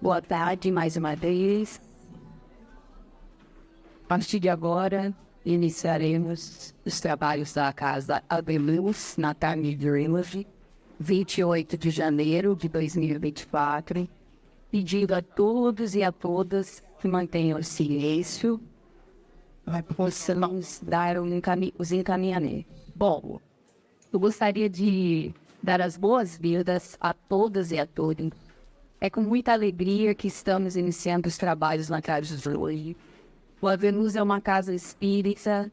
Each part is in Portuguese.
Boa tarde mais uma vez. A partir de agora, iniciaremos os trabalhos da Casa Abelus na tarde de hoje, 28 de janeiro de 2024, pedindo a todos e a todas que mantenham o silêncio para que possamos dar os encaminhamentos. Bom, eu gostaria de dar as boas-vindas a todas e a todos. É com muita alegria que estamos iniciando os trabalhos na casa de hoje. O Abelus é uma casa espírita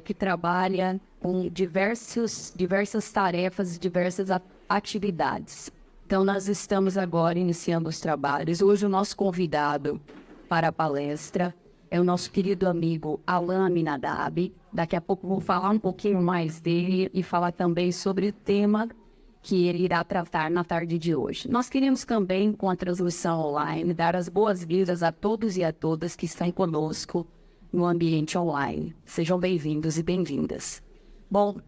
que trabalha com diversas tarefas, diversas atividades. Então, nós estamos agora iniciando os trabalhos. Hoje, o nosso convidado para a palestra é o nosso querido amigo Alain Aminadab. Daqui a pouco vou falar um pouquinho mais dele e falar também sobre o tema que ele irá tratar na tarde de hoje. Nós queremos também, com a transmissão online, dar as boas-vindas a todos e a todas que estão conosco no ambiente online. Sejam bem-vindos e bem-vindas. Bom,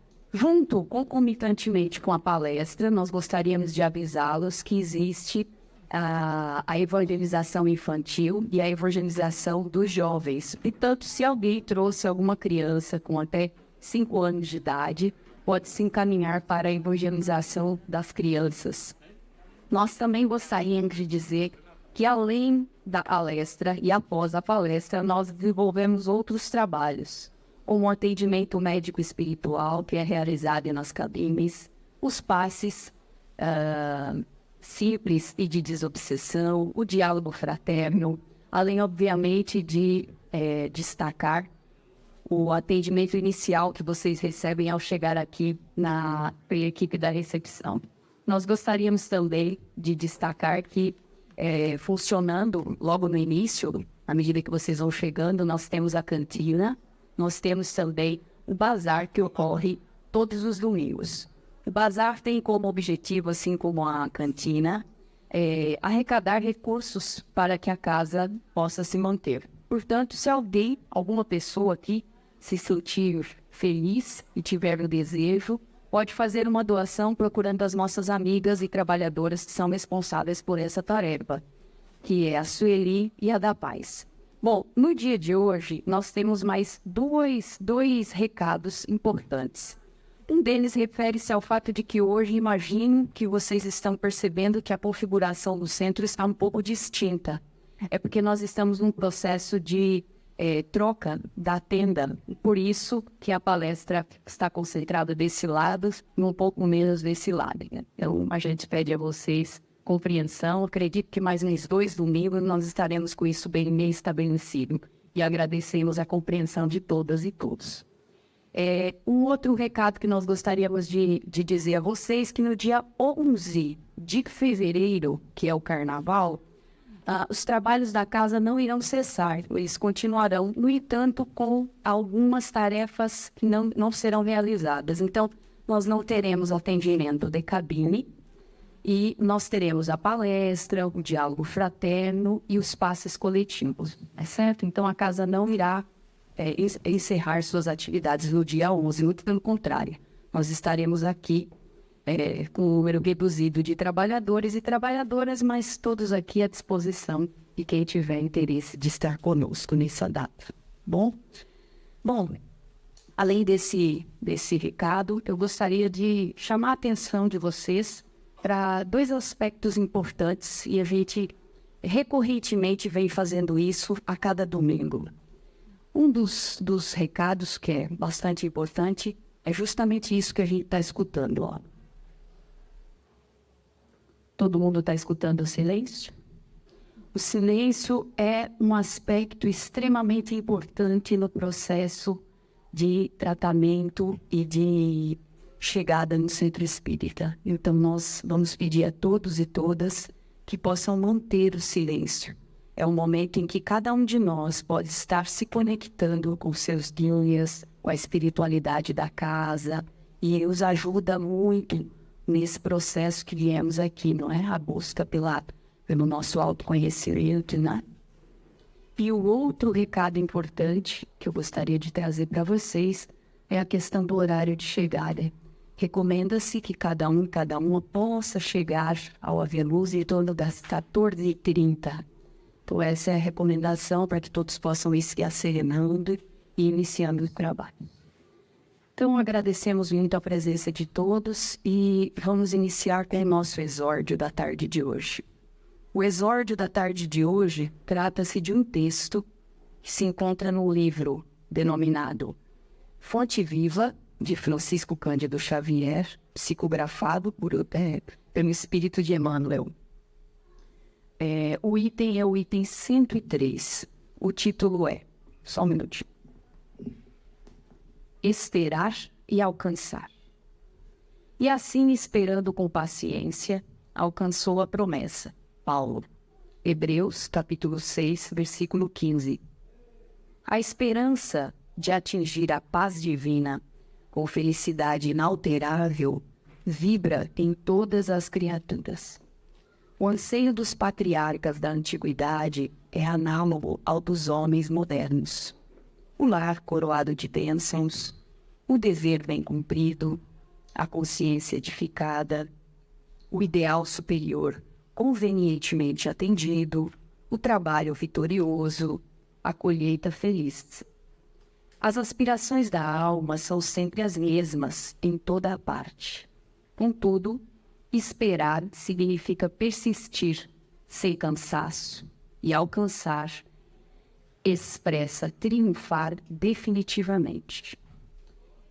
concomitantemente com a palestra, nós gostaríamos de avisá-los que existe a evangelização infantil e a evangelização dos jovens. Portanto, se alguém trouxe alguma criança com até 5 anos de idade, pode se encaminhar para a evangelização das crianças. Nós também gostaríamos de dizer que, além da palestra e após a palestra, nós desenvolvemos outros trabalhos, como o atendimento médico espiritual, que é realizado nas cabines, os passes simples e de desobsessão, o diálogo fraterno, além, obviamente, de destacar o atendimento inicial que vocês recebem ao chegar aqui na equipe da recepção. Nós gostaríamos também de destacar que, funcionando logo no início, à medida que vocês vão chegando, nós temos a cantina, nós temos também o bazar que ocorre todos os domingos. O bazar tem como objetivo, assim como a cantina, arrecadar recursos para que a casa possa se manter. Portanto, se alguma pessoa aqui se sentir feliz e tiver o desejo, pode fazer uma doação procurando as nossas amigas e trabalhadoras que são responsáveis por essa tarefa, que é a Sueli e a da Paz. Bom, no dia de hoje, nós temos mais dois recados importantes. Um deles refere-se ao fato de que hoje, imagino que vocês estão percebendo que a configuração do centro está um pouco distinta. É porque nós estamos num processo de troca da tenda, por isso que a palestra está concentrada desse lado e um pouco menos desse lado. Então, a gente pede a vocês compreensão. Acredito que mais uns 2 domingos nós estaremos com isso bem estabelecido e agradecemos a compreensão de todas e todos. Um outro recado que nós gostaríamos de dizer a vocês, que no dia 11 de fevereiro, que é o Carnaval, os trabalhos da casa não irão cessar, eles continuarão, no entanto, com algumas tarefas que não serão realizadas. Então, nós não teremos atendimento de cabine e nós teremos a palestra, o diálogo fraterno e os passes coletivos, é certo? Então, a casa não irá encerrar suas atividades no dia 11, muito pelo contrário. Nós estaremos aqui com um número reduzido de trabalhadores e trabalhadoras, mas todos aqui à disposição de quem tiver interesse de estar conosco nessa data. Bom, além desse recado, eu gostaria de chamar a atenção de vocês para 2 aspectos importantes, e a gente recorrentemente vem fazendo isso a cada domingo. Um dos recados que é bastante importante é justamente isso que a gente está escutando, ó. Todo mundo está escutando o silêncio? O silêncio é um aspecto extremamente importante no processo de tratamento e de chegada no centro espírita. Então, nós vamos pedir a todos e todas que possam manter o silêncio. É um momento em que cada um de nós pode estar se conectando com seus guias, com a espiritualidade da casa, e nos ajuda muito nesse processo que viemos aqui, não é? A busca pelo nosso autoconhecimento, né? E o outro recado importante que eu gostaria de trazer para vocês é a questão do horário de chegada. Recomenda-se que cada uma possa chegar ao haver luz em torno das 14h30. Então, essa é a recomendação para que todos possam ir se acerenando e iniciando o trabalho. Então, agradecemos muito a presença de todos e vamos iniciar com o nosso exórdio da tarde de hoje. O exórdio da tarde de hoje trata-se de um texto que se encontra no livro denominado Fonte Viva, de Francisco Cândido Xavier, psicografado pelo Espírito de Emmanuel. O item é o item 103. O título é, só um minutinho, Esperar e alcançar. E assim, esperando com paciência, alcançou a promessa. Paulo. Hebreus, capítulo 6, versículo 15. A esperança de atingir a paz divina com felicidade inalterável vibra em todas as criaturas. O anseio dos patriarcas da antiguidade é análogo ao dos homens modernos. O lar coroado de bênçãos, o dever bem cumprido, a consciência edificada, o ideal superior convenientemente atendido, o trabalho vitorioso, a colheita feliz. As aspirações da alma são sempre as mesmas em toda a parte. Contudo, esperar significa persistir sem cansaço e alcançar expressa triunfar definitivamente.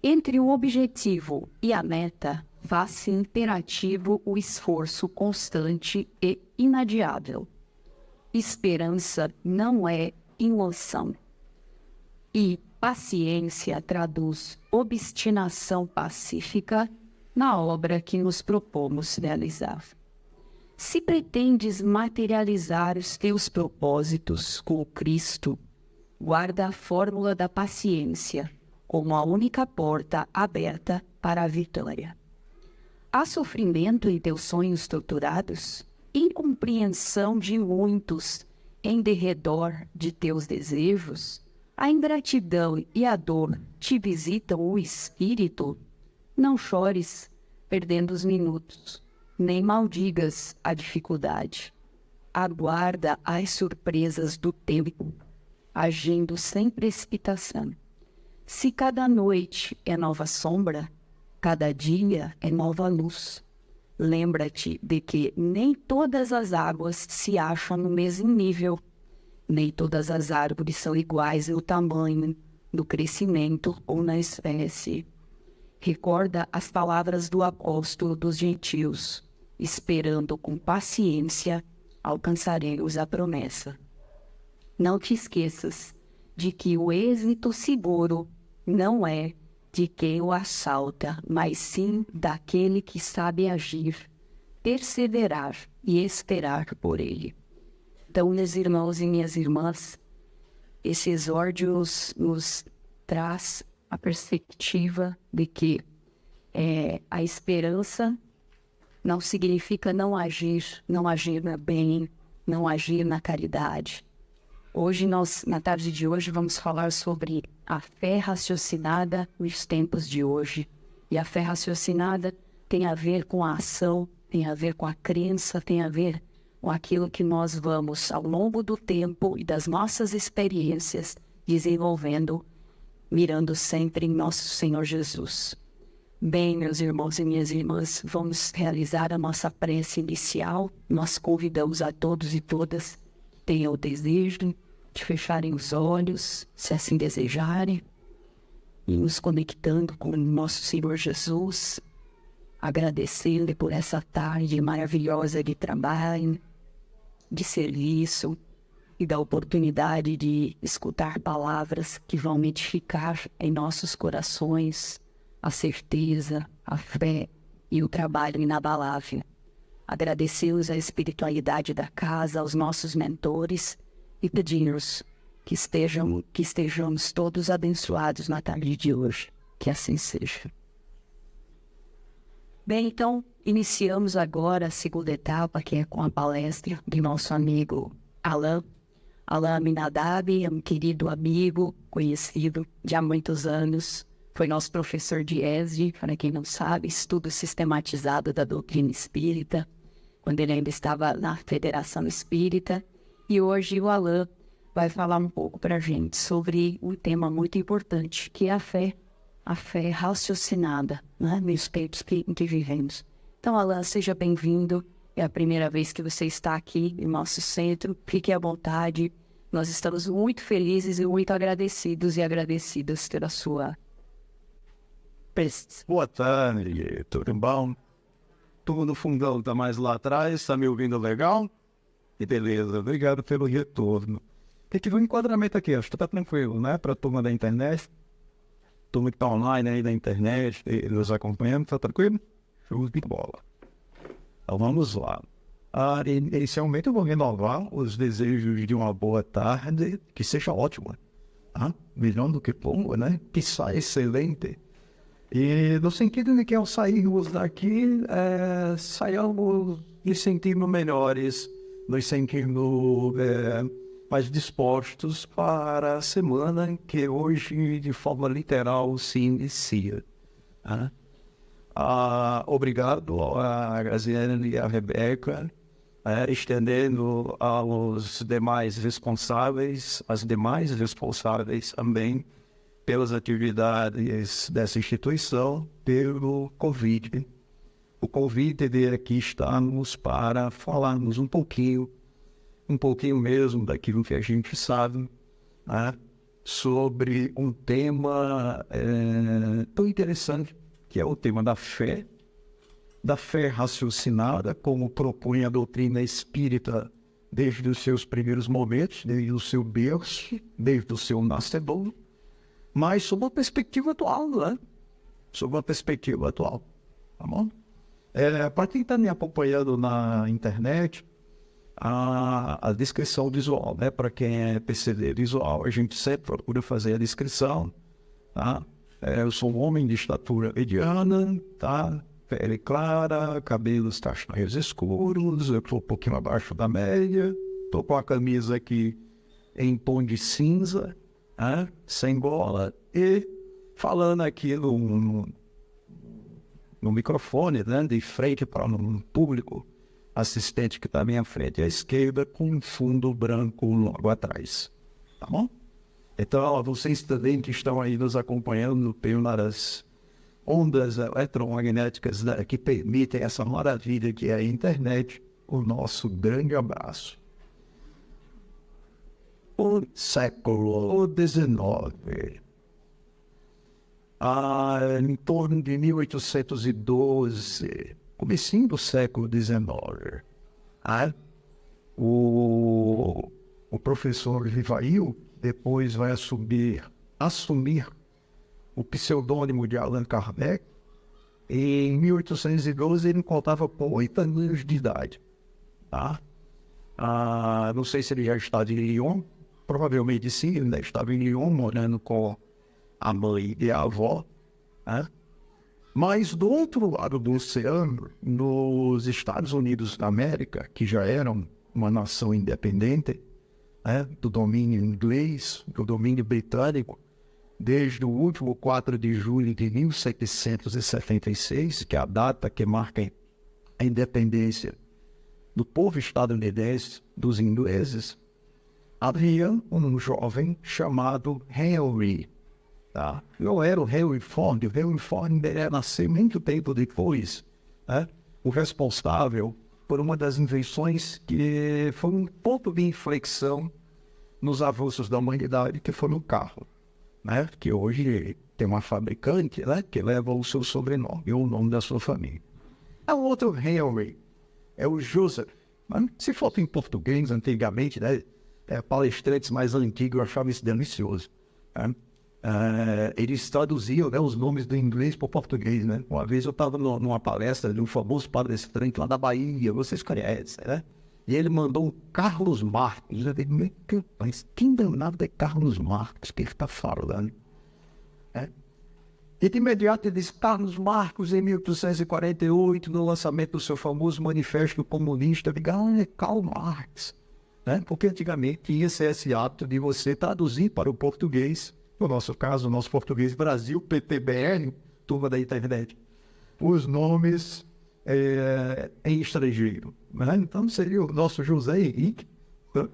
Entre o objetivo e a meta, faz-se imperativo o esforço constante e inadiável. Esperança não é emoção. E paciência traduz obstinação pacífica na obra que nos propomos realizar. Se pretendes materializar os teus propósitos com o Cristo, guarda a fórmula da paciência como a única porta aberta para a vitória. Há sofrimento em teus sonhos torturados? Incompreensão de muitos em derredor de teus desejos? A ingratidão e a dor te visitam o espírito? Não chores, perdendo os minutos, nem maldigas a dificuldade. Aguarda as surpresas do tempo, agindo sem precipitação. Se cada noite é nova sombra, cada dia é nova luz. Lembra-te de que nem todas as águas se acham no mesmo nível, nem todas as árvores são iguais no tamanho, no crescimento ou na espécie. Recorda as palavras do apóstolo dos gentios, esperando com paciência, alcançaremos a promessa. Não te esqueças de que o êxito seguro não é de quem o assalta, mas sim daquele que sabe agir, perseverar e esperar por ele. Então, meus irmãos e minhas irmãs, esse exórdio nos traz a perspectiva de que a esperança não significa não agir no bem, não agir na caridade. Hoje, na tarde de hoje, vamos falar sobre a fé raciocinada nos tempos de hoje. E a fé raciocinada tem a ver com a ação, tem a ver com a crença, tem a ver com aquilo que nós vamos, ao longo do tempo e das nossas experiências, desenvolvendo, mirando sempre em nosso Senhor Jesus. Bem, meus irmãos e minhas irmãs, vamos realizar a nossa prece inicial. Nós convidamos a todos e todas que tenham o desejo de fecharem os olhos, se assim desejarem, e nos conectando com o nosso Senhor Jesus, agradecendo por essa tarde maravilhosa de trabalho, de serviço e da oportunidade de escutar palavras que vão edificar em nossos corações a certeza, a fé e o trabalho inabalável. Agradecemos a espiritualidade da casa, aos nossos mentores e pedimos que estejamos todos abençoados na tarde de hoje. Que assim seja. Bem, então, iniciamos agora a segunda etapa, que é com a palestra do nosso amigo Alain Aminadab, um querido amigo, conhecido de há muitos anos, foi nosso professor de ESG, para quem não sabe, estudo sistematizado da doutrina espírita, quando ele ainda estava na Federação Espírita. E hoje o Alain vai falar um pouco para a gente sobre um tema muito importante, que é a fé raciocinada, né, nos tempos em que vivemos. Então, Alain, seja bem-vindo. É a primeira vez que você está aqui em nosso centro. Fique à vontade. Nós estamos muito felizes e muito agradecidos e agradecidas pela sua presença. Boa tarde, tudo bom? Tudo no fundão, tá mais lá atrás, está me ouvindo legal? E beleza, obrigado pelo retorno. Tem que ver um enquadramento aqui, acho que tá tranquilo, né? Para a turma da internet, turma que tá online aí da internet, nos acompanhando, tá tranquilo? Show de bola. Então vamos lá. Inicialmente eu vou renovar os desejos de uma boa tarde, que seja ótima, tá? Melhor do que bom, né? Que saia excelente. E no sentido de que ao sairmos daqui, saiamos nos sentindo melhores, nos sentindo mais dispostos para a semana que hoje, de forma literal, se inicia. Tá? Obrigado a Graziane e a Rebeca, estendendo aos demais responsáveis, as demais responsáveis também pelas atividades dessa instituição, pelo convite. O convite de aqui estarmos para falarmos um pouquinho mesmo daquilo que a gente sabe, né, sobre um tema tão interessante, que é o tema da fé raciocinada, como propõe a doutrina espírita desde os seus primeiros momentos, desde o seu berço, desde o seu nascedor, mas sob uma perspectiva atual, né? Sob uma perspectiva atual, tá bom? Para quem está me acompanhando na internet, a descrição visual, né? Para quem é PCD visual, a gente sempre procura fazer a descrição, tá? Eu sou um homem de estatura mediana, tá? Pele clara, cabelos castanhos escuros, eu estou um pouquinho abaixo da média, estou com a camisa aqui em tom de cinza, sem gola, e falando aqui no microfone, né, de frente para um público assistente que está à minha frente à esquerda, com um fundo branco logo atrás, tá bom? Então, vocês também que estão aí nos acompanhando pelas ondas eletromagnéticas, né, que permitem essa maravilha que é a internet, o nosso grande abraço. O século XIX, em torno de 1812, comecinho do século XIX, o professor Rivail depois vai assumir o pseudônimo de Allan Kardec. Em 1812 ele contava com 8 anos de idade, tá? Não sei se ele já estava em Lyon, provavelmente sim, ele ainda estava em Lyon, morando com a mãe e a avó, né? Mas do outro lado do oceano, nos Estados Unidos da América, que já eram uma nação independente, né, do domínio inglês, do domínio britânico, desde o último 4 de julho de 1776, que é a data que marca a independência do povo estadunidense, dos ingleses, havia um jovem chamado Henry. Tá? Não era o Henry Ford. O Henry Ford nasceu muito tempo depois, né? O responsável por uma das invenções que foi um ponto de inflexão nos avanços da humanidade, que foi o carro, né? Que hoje tem uma fabricante, né, que leva o seu sobrenome ou o nome da sua família. O outro Henry é o Joseph. Se fosse em português, antigamente, né, palestrantes mais antigos achavam isso delicioso, né? Eles traduziam, né, os nomes do inglês para o português, né? Uma vez eu estava numa palestra de um famoso palestrante lá da Bahia, vocês conhecem, né? E ele mandou um Carlos Marques. Eu falei, mas quem danado é Carlos Marques que ele está falando? E de imediato ele disse, Carlos Marcos, em 1848, no lançamento do seu famoso Manifesto Comunista, eu digo, é Karl Marx, né? Porque antigamente tinha esse hábito de você traduzir para o português no nosso caso, o nosso português Brasil, PTBR, turma da internet, os nomes em estrangeiro. Né? Então seria o nosso José Henrique,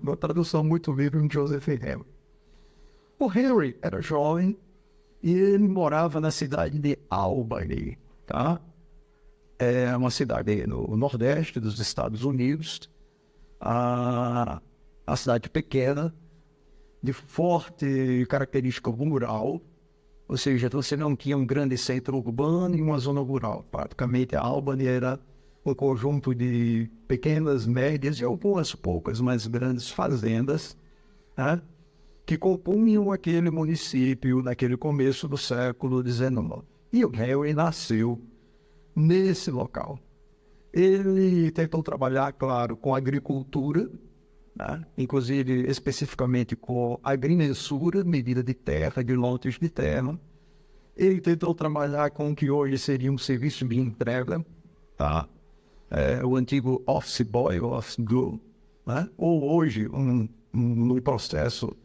uma tradução muito livre de Joseph Henry. O Henry era jovem e ele morava na cidade de Albany, tá? É uma cidade no nordeste dos Estados Unidos, a cidade pequena, de forte característica rural, ou seja, você não tinha um grande centro urbano e uma zona rural. Praticamente a Albany era um conjunto de pequenas, médias e algumas poucas mais grandes fazendas, né, que compunham aquele município naquele começo do século XIX. E o Henry nasceu nesse local. Ele tentou trabalhar, claro, com agricultura, né? Inclusive especificamente com agrimensura, medida de terra, de lotes de terra. Ele tentou trabalhar com o que hoje seria um serviço de entrega, tá? O antigo office boy, office girl, né? Ou hoje um processo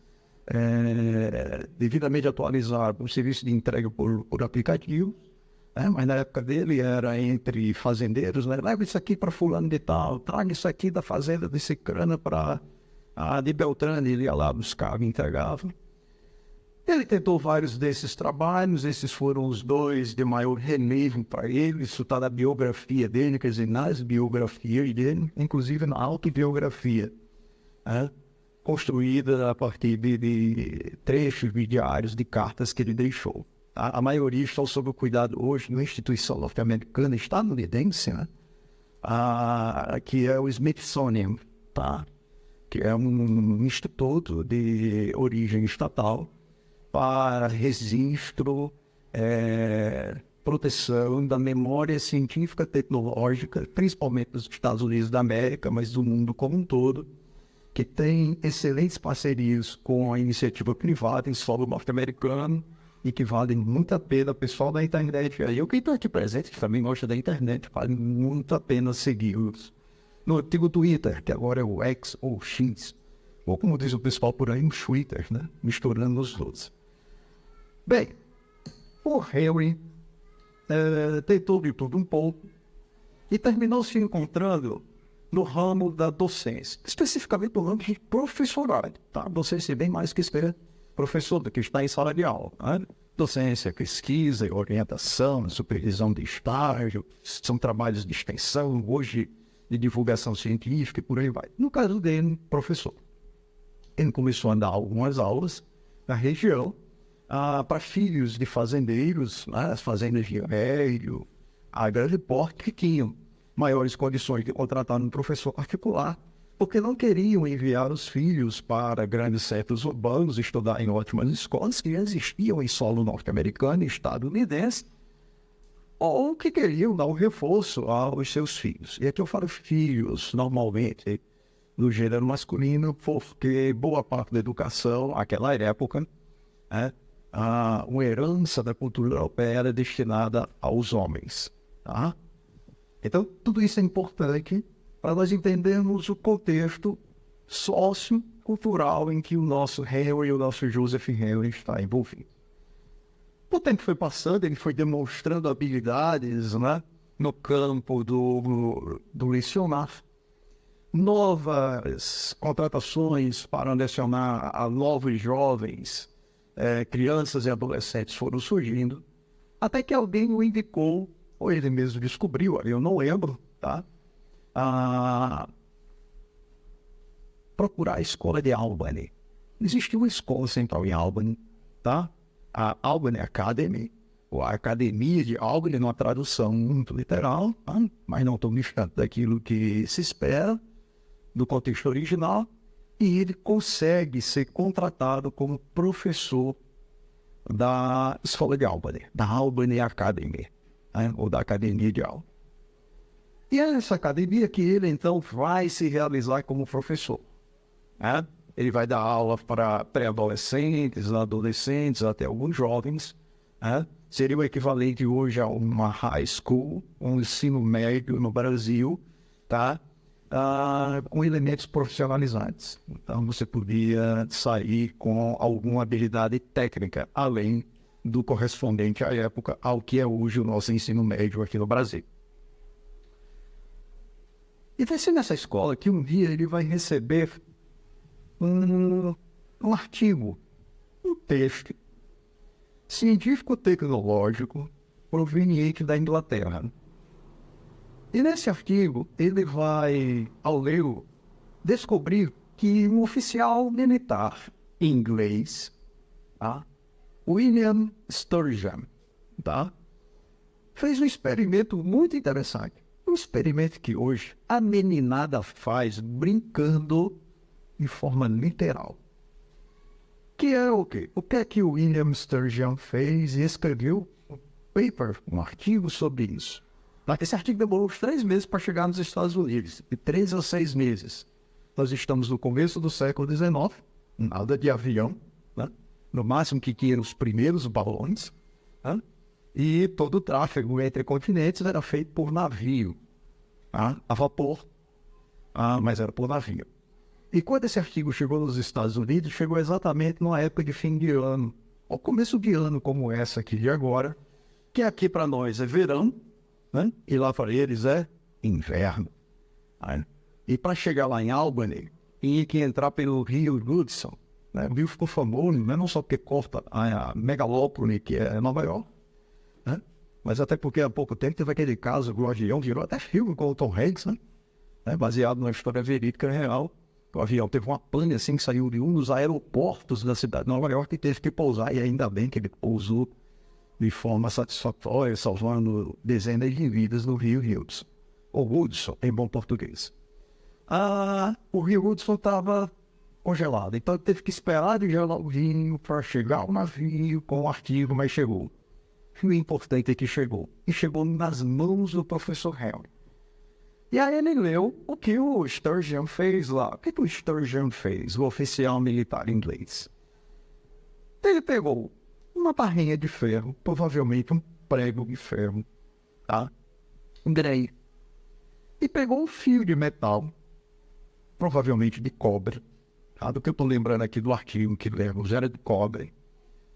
devidamente atualizado, um serviço de entrega por aplicativo. Mas na época dele era entre fazendeiros, né? Leva isso aqui para fulano de tal, traga isso aqui da fazenda de Cicrana para a de Beltrano, ele ia lá buscar e entregava. Ele tentou vários desses trabalhos, esses foram os dois de maior relevo para ele, isso está na biografia dele, quer dizer, nas biografias dele, inclusive na autobiografia, né? Construída a partir de trechos de diários, de cartas que ele deixou. A maioria estão sob o cuidado hoje de uma instituição norte-americana, estadunidense, né? Que é o Smithsonian, tá? Que é um instituto de origem estatal para registro, proteção da memória científica tecnológica, principalmente dos Estados Unidos da América, mas do mundo como um todo, que tem excelentes parcerias com a iniciativa privada em solo norte-americano, e que vale muito a pena, pessoal da internet. Eu que estou aqui presente, que também gosta da internet, vale muito a pena segui-los no antigo Twitter, que agora é o X ou X, ou como diz o pessoal por aí, um Twitter, né? Misturando os dois. Bem, o Henry tentou de tudo um pouco e terminou se encontrando no ramo da docência, especificamente no ramo de professorado, tá? Docência bem mais que ser professor do que está em sala de aula, né? Docência, pesquisa, orientação, supervisão de estágio, são trabalhos de extensão, hoje de divulgação científica e por aí vai. No caso dele, professor. Ele começou a dar algumas aulas na região para filhos de fazendeiros, né? As fazendas de rédio, a grande porte, que tinham maiores condições de contratar um professor particular, porque não queriam enviar os filhos para grandes centros urbanos estudar em ótimas escolas que existiam em solo norte-americano e estadunidense, ou que queriam dar um reforço aos seus filhos. E aqui eu falo filhos, normalmente, no gênero masculino, porque boa parte da educação, naquela época, uma herança da cultura europeia era destinada aos homens. Tá? Então, tudo isso é importante para nós entendermos o contexto sociocultural em que o nosso Henry, o nosso Joseph Henry está envolvido. O tempo foi passando, ele foi demonstrando habilidades, né, no campo do lecionar. Novas contratações para lecionar a novos jovens, crianças e adolescentes foram surgindo, até que alguém o indicou, ou ele mesmo descobriu, eu não lembro, tá? Procurar a escola de Albany. Existe uma escola central em Albany, tá? A Albany Academy, ou a Academia de Albany, numa tradução muito literal, tá? Mas não tão distante daquilo que se espera do contexto original, e ele consegue ser contratado como professor da escola de Albany, da Albany Academy, né? Ou da Academia de Albany. E é nessa academia que ele, então, vai se realizar como professor, né? Ele vai dar aula para pré-adolescentes, adolescentes, até alguns jovens, né? Seria o equivalente hoje a uma high school, um ensino médio no Brasil, tá? com elementos profissionalizantes. Então, você podia sair com alguma habilidade técnica, além do correspondente à época ao que é hoje o nosso ensino médio aqui no Brasil. E vai ser nessa escola que um dia ele vai receber um artigo, um texto científico-tecnológico proveniente da Inglaterra. E nesse artigo, ele vai, ao lê-lo, descobrir que um oficial militar inglês, tá? William Sturgeon, tá? Fez um experimento muito interessante. Um experimento que hoje a meninada faz brincando de forma literal. Que é o quê? O que é que o William Sturgeon fez e escreveu um paper, um artigo sobre isso. Esse artigo demorou uns 3 meses para chegar nos Estados Unidos, de 3 a 6 meses. Nós estamos no começo do século XIX, nada de avião, né? No máximo que tinha os primeiros balões, né? E todo o tráfego entre continentes era feito por navio, tá? A vapor, mas era por navio. E quando esse artigo chegou nos Estados Unidos, chegou exatamente numa época de fim de ano, ou começo de ano como essa aqui de agora, que aqui para nós é verão, né? E lá para eles é inverno. Né? E para chegar lá em Albany, tinha que entrar pelo rio Hudson. Né? O rio ficou famoso, né? Não só porque corta a megalópole que é Nova York, né? Mas até porque há pouco tempo teve aquele caso que o avião virou até filme com o Tom Hanks, né? Baseado numa história verídica real. O avião teve uma pane assim que saiu de um dos aeroportos da cidade de Nova York e teve que pousar, e ainda bem que ele pousou de forma satisfatória, salvando dezenas de vidas no rio Hudson, ou Hudson, em bom português. O rio Hudson estava congelado, então ele teve que esperar de gelar o rio para chegar o navio com o artigo, mas chegou. E o importante é que chegou, e chegou nas mãos do professor Henry. E aí ele leu o que o Sturgeon fez lá. O que o Sturgeon fez, o oficial militar inglês? Ele pegou uma barrinha de ferro, provavelmente um prego de ferro, tá? Um grey. E pegou um fio de metal, provavelmente de cobre, tá? Do que eu estou lembrando aqui do artigo que lemos, era de cobre.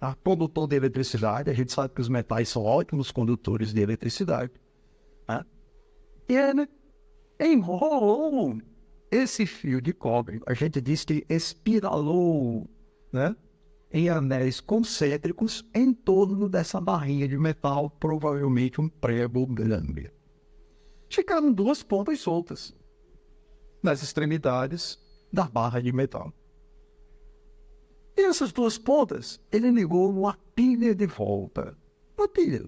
Tá? Condutor de eletricidade, a gente sabe que os metais são ótimos condutores de eletricidade. Tá? E ele enrolou esse fio de cobre, a gente diz que espiralou, né? Em anéis concêntricos em torno dessa barrinha de metal, provavelmente um prego grande. Ficaram 2 pontas soltas nas extremidades da barra de metal. E essas 2 pontas, ele ligou uma pilha de volta. Uma pilha,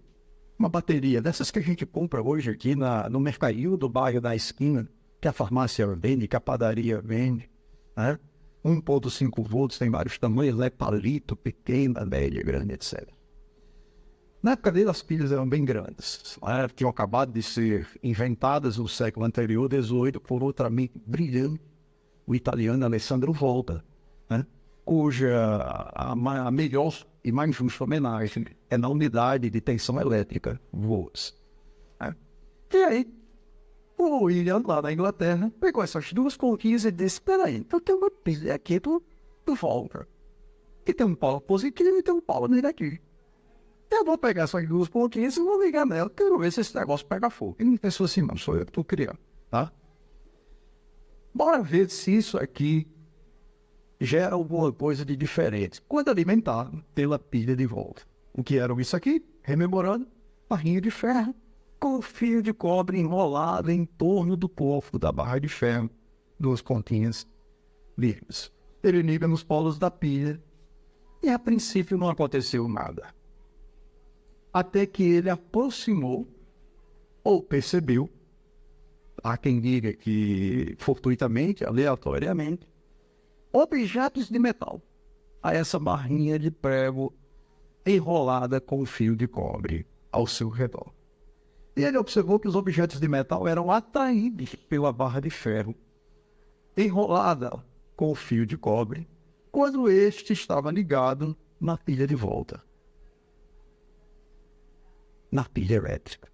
uma bateria dessas que a gente compra hoje aqui no mercadinho do bairro da esquina, que a farmácia vende, que a padaria vende, né? 1.5 volts, tem vários tamanhos, né? Palito, pequena, média, grande, etc. Na época dele, as pilhas eram bem grandes. Né? Tinham acabado de ser inventadas no século anterior, 18, por outra mente brilhante, o italiano Alessandro Volta, né? Cuja a melhor e mais justa homenagem é na unidade de tensão elétrica, volts. Né? E aí, o William, lá na Inglaterra, pegou essas 2 pontinhas e disse: peraí, então tem uma pilha aqui do Volta. E tem um polo positivo e tem um polo negativo. Eu vou pegar essas 2 pontinhas e vou ligar nela, quero ver se esse negócio pega fogo. E não pensou assim, não, sou eu que estou criando, tá? Bora ver se isso aqui gera alguma coisa de diferente. Quando alimentado pela pilha de volta. O que era isso aqui? Rememorando, barrinha de ferro com fio de cobre enrolado em torno do corpo da barra de ferro, 2 pontinhas livres. Ele liga nos polos da pilha e a princípio não aconteceu nada. Até que ele aproximou ou percebeu, há quem diga que fortuitamente, aleatoriamente, objetos de metal a essa barrinha de prego enrolada com fio de cobre ao seu redor. E ele observou que os objetos de metal eram atraídos pela barra de ferro enrolada com o fio de cobre quando este estava ligado na pilha de volta, na pilha elétrica.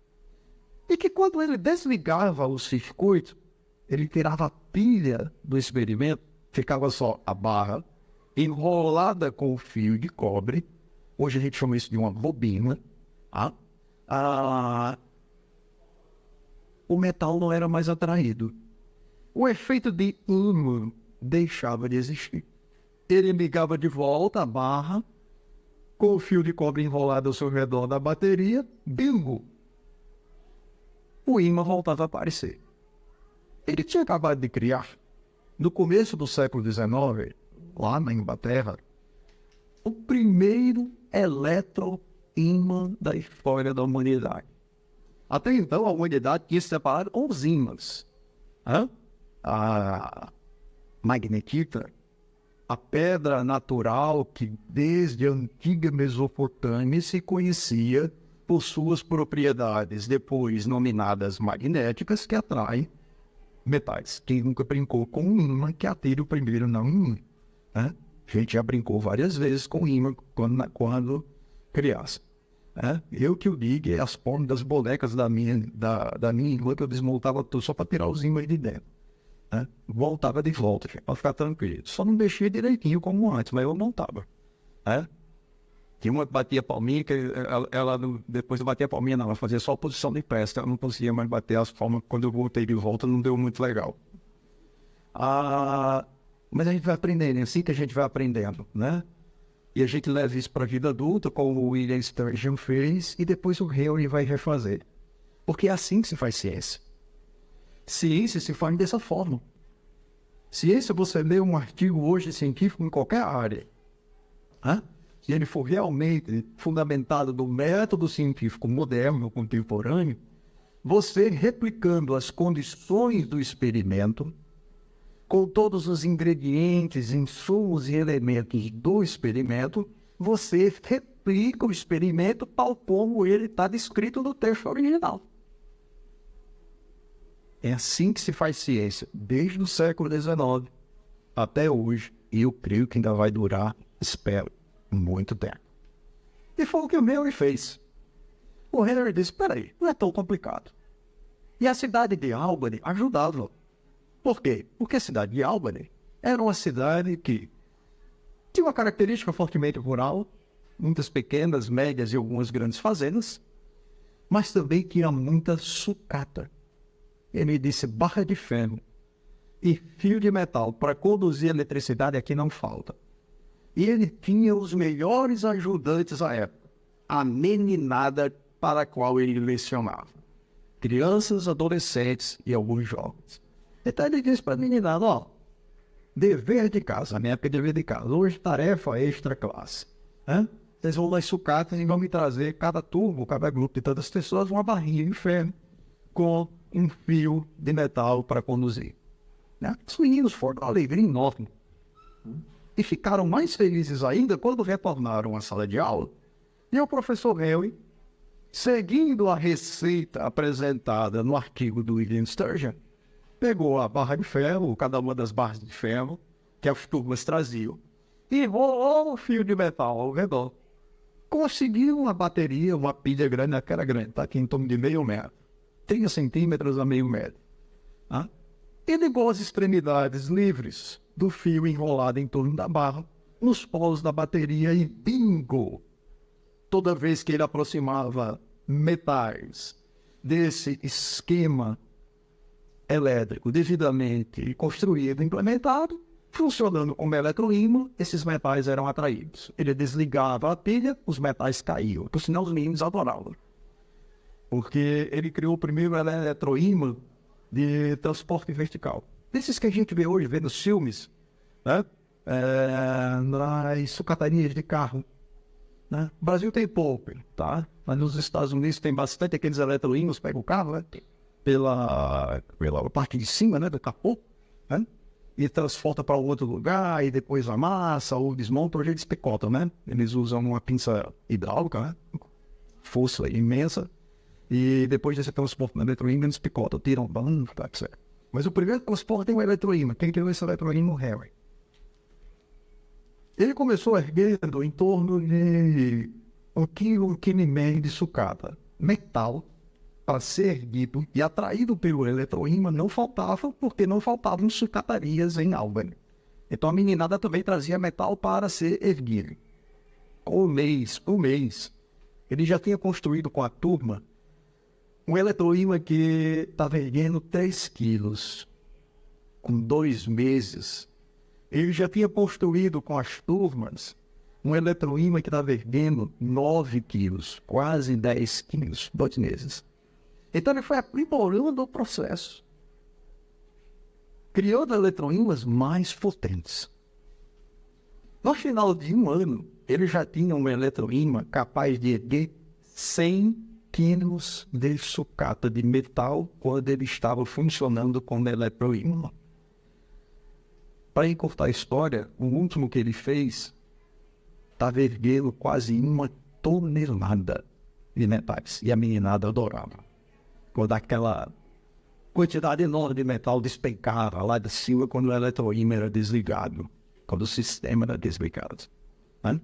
E que quando ele desligava o circuito, ele tirava a pilha do experimento, ficava só a barra enrolada com o fio de cobre. Hoje a gente chama isso de uma bobina. Tá? O metal não era mais atraído. O efeito de ímã deixava de existir. Ele ligava de volta a barra com o fio de cobre enrolado ao seu redor da bateria. Bingo! O ímã voltava a aparecer. Ele tinha acabado de criar, no começo do século XIX, lá na Inglaterra, o primeiro eletroímã da história da humanidade. Até então, a humanidade tinha se separado com os ímãs. A magnetita, a pedra natural que desde a antiga Mesopotâmia se conhecia por suas propriedades, depois nominadas magnéticas, que atraem metais. Quem nunca brincou com um ímã que atira o primeiro não ímã? A gente já brincou várias vezes com ímã quando criança. Eu que o digo, as formas das bonecas da minha irmã, que eu desmontava tudo só para tirar os ímãs de dentro. Voltava de volta, para ficar tranquilo. Só não mexia direitinho como antes, mas eu montava. Tinha uma que batia palminha, que ela depois de bater a palminha, não, ela fazia só a posição de pé, ela não conseguia mais bater as palmas. Quando eu voltei de volta, não deu muito legal. Mas a gente vai aprendendo, é assim que a gente vai aprendendo, né? E a gente leva isso para a vida adulta, como o William Sturgeon fez, e depois o Henry vai refazer. Porque é assim que se faz ciência. Ciência se faz dessa forma. Ciência, você lê um artigo hoje científico em qualquer área. Se ele for realmente fundamentado no método científico moderno, contemporâneo, você replicando as condições do experimento, com todos os ingredientes, insumos e elementos do experimento, você replica o experimento tal como ele está descrito no texto original. É assim que se faz ciência, desde o século XIX até hoje, e eu creio que ainda vai durar, espero, muito tempo. E foi o que o Henry fez. O Henry disse, peraí, não é tão complicado. E a cidade de Albany ajudava. Por quê? Porque a cidade de Albany era uma cidade que tinha uma característica fortemente rural, muitas pequenas, médias e algumas grandes fazendas, mas também tinha muita sucata. Ele disse, barra de ferro e fio de metal para conduzir eletricidade aqui não falta. E ele tinha os melhores ajudantes à época, a meninada para a qual ele lecionava. Crianças, adolescentes e alguns jovens. Então ele disse para a meninada, dever de casa, na minha época dever de casa, hoje tarefa extra classe. Vocês vão nas sucatas e vão me trazer, cada turbo, cada grupo de tantas pessoas, uma barrinha de ferro com um fio de metal para conduzir. Os meninos foram com uma alegria enorme. E ficaram mais felizes ainda quando retornaram à sala de aula. E o professor Henry, seguindo a receita apresentada no artigo do William Sturgeon, pegou a barra de ferro, cada uma das barras de ferro que as turmas traziam, e enrolou o fio de metal ao redor. Conseguiu uma bateria, uma pilha grande, aquela grande, está aqui em torno de meio metro, 30 centímetros a meio metro. E ligou as extremidades livres do fio enrolado em torno da barra, nos polos da bateria e bingo! Toda vez que ele aproximava metais desse esquema elétrico devidamente construído e implementado, funcionando como eletroímã, esses metais eram atraídos. Ele desligava a pilha, os metais caíam. Por sinal, os meninos adoravam. Porque ele criou o primeiro eletroímã de transporte vertical. Desses que a gente vê hoje, vê nos filmes, nas sucatarias de carro. O Brasil tem pouco, tá? Mas nos Estados Unidos tem bastante aqueles eletroímãs, pega o carro, pela parte de cima, do capô, e transporta para outro lugar, e depois amassa ou desmonta, hoje eles picotam, Eles usam uma pinça hidráulica, força imensa, e depois desse transporte na eletroímã, eles picotam, tiram, tá certo. Mas o primeiro transporte é o eletroímã. Quem criou esse eletroímã? O Henry. Ele começou erguendo em torno de 1,5 kg de sucata, metal, para ser erguido e atraído pelo eletroímã não faltava, porque não faltavam sucatarias em Albany. Então a meninada também trazia metal para ser erguido. Um mês, ele já tinha construído com a turma um eletroímã que estava erguendo 3 quilos. Com 2 meses, ele já tinha construído com as turmas um eletroímã que estava erguendo 9 quilos, quase 10 quilos, 2 meses. Então ele foi aprimorando o processo, criando eletroímãs mais potentes. No final de um ano, ele já tinha um eletroímã capaz de erguer 100 quilos de sucata de metal quando ele estava funcionando como eletroímã. Para encurtar a história, o último que ele fez estava erguendo quase 1 tonelada de metais. E a meninada adorava. Quando aquela quantidade enorme de metal despencava lá de cima quando o eletroímã era desligado. Quando o sistema era desligado. Né?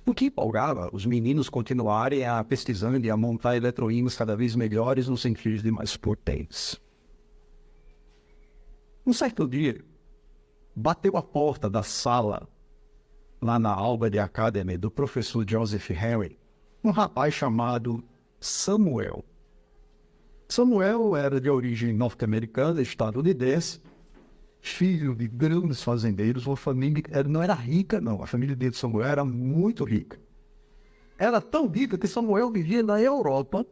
O que empolgava os meninos continuarem a pesquisando e a montar eletroímãs cada vez melhores no sentido de mais potentes. Um certo dia, bateu a porta da sala, lá na Albany Academy, do professor Joseph Henry, um rapaz chamado Samuel. Samuel era de origem norte-americana, estadunidense, filho de grandes fazendeiros, uma família que não era rica, não. A família de Samuel era muito rica. Era tão rica que Samuel vivia na Europa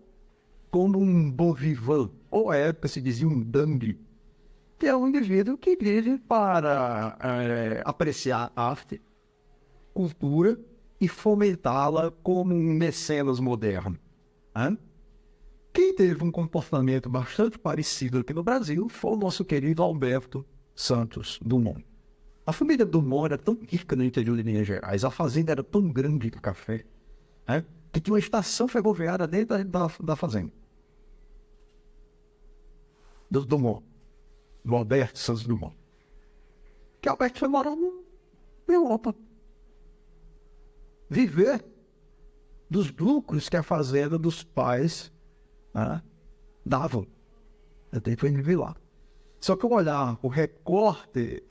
como um bon vivant, ou à época se dizia um dandy, que é um indivíduo que vive para apreciar arte, cultura e fomentá-la como um mecenas moderno. Né? Quem teve um comportamento bastante parecido aqui no Brasil foi o nosso querido Alberto Santos Dumont. A família Dumont era tão rica no interior de Minas Gerais, a fazenda era tão grande de café, né, que tinha uma estação ferroviária dentro da fazenda. Do Dumont, do Alberto Santos Dumont. Que Alberto foi morar na Europa. Viver dos lucros que a fazenda dos pais, né, davam. Até foi viver lá. Só que olhar o recorte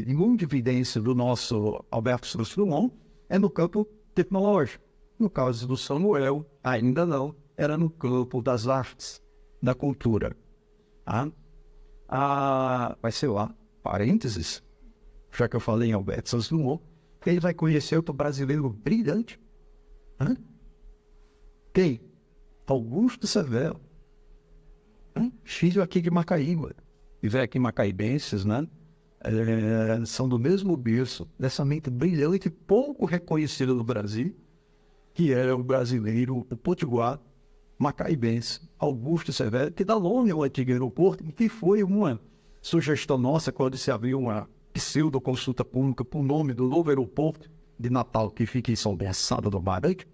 de mundividência do nosso Alberto Santos Dumont é no campo tecnológico. No caso do Samuel, ainda não, era no campo das artes, da cultura. Vai ser lá, parênteses, já que eu falei em Alberto Santos Dumont, ele vai conhecer outro brasileiro brilhante. Quem? Augusto Severo. Filho aqui de Macaíba. E velho aqui macaibenses, né? São do mesmo berço, dessa mente brilhante, pouco reconhecida no Brasil, que é o brasileiro, o potiguar macaibense, Augusto Severo, que dá nome ao antigo aeroporto, que foi uma sugestão nossa quando se abriu uma pseudo-consulta pública por nome do novo aeroporto de Natal, que fica em São Bernardo do Maranhão.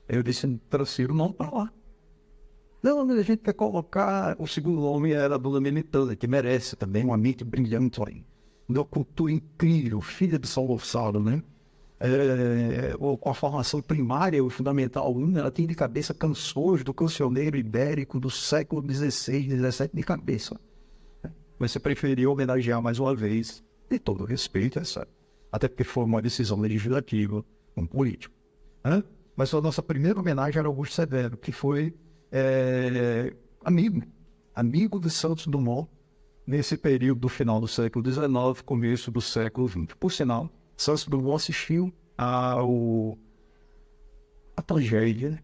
Eu disse, transfiro o nome para lá. Não, a gente quer colocar, o segundo nome era a Dona Melitana, que merece também uma mente brilhante, uma cultura incrível, filha de São Gonçalo, né? Com a formação primária, o fundamental 1, ela tinha de cabeça canções do cancioneiro ibérico do século XVI, XVII de cabeça. Mas você preferiu homenagear mais uma vez, de todo respeito, até porque foi uma decisão legislativa, um político. Mas a nossa primeira homenagem era Augusto Severo, que foi amigo de Santos Dumont, nesse período do final do século XIX, começo do século XX. Por sinal, Santos Dumont assistiu a tragédia